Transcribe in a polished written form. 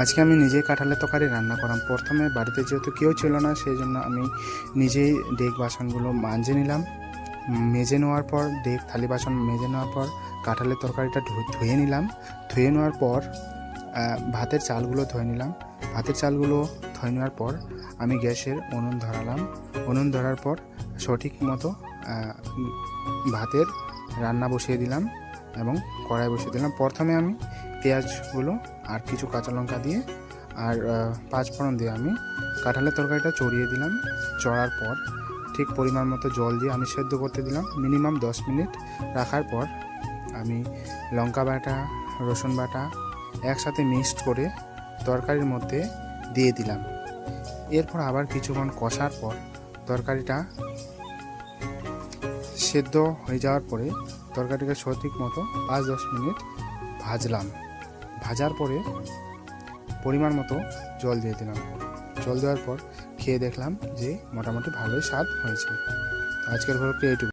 আজকে আমি নিজেই কাঁঠালের তরকারি রান্না করলাম। প্রথমে বাড়িতে যেহেতু কেউ ছিল না, সেই জন্য আমি নিজেই ডেক বাসনগুলো মেজে নিলাম। মেজে নেওয়ার পর থালি বাসন মেজে নেওয়ার পর কাঁঠালের তরকারিটা ধুয়ে নিলাম। ধুয়ে নেওয়ার পর ভাতের চালগুলো ধুয়ে নিলাম। ভাতের চালগুলো ধুয়ে নেওয়ার পর আমি গ্যাসের উনুন ধরালাম। উনুন ধরার পর সঠিক মতো ভাতের রান্না বসিয়ে দিলাম এবং কড়াই বসিয়ে দিলাম। প্রথমে আমি পেঁয়াজগুলো আর কিছু কাঁচা লঙ্কা দিয়ে আর 5 ফোড়ন দিয়ে আমি কাঁঠালের তরকারিটা চড়িয়ে দিলাম। চড়ার পর ঠিক পরিমাণ মতো জল দিয়ে আমি সেদ্ধ করতে দিলাম। মিনিমাম 10 মিনিট রাখার পর আমি লঙ্কা বাটা, রসুন বাটা একসাথে মিক্সড করে তরকারির মধ্যে দিয়ে দিলাম। এরপর আবার কিছুক্ষণ কষার পর তরকারিটা সেদ্ধ হয়ে যাওয়ার পরে তরকারিটাকে সঠিক মতো 5-10 মিনিট ভাজলাম। ভাজার পরে পরিমাণ মতো জল দিয়ে দিলাম। জল দেওয়ার পর খেয়ে দেখলাম যে মোটামুটি ভালোই স্বাদ হয়েছে। আজকের ব্লগটি এইটুকু।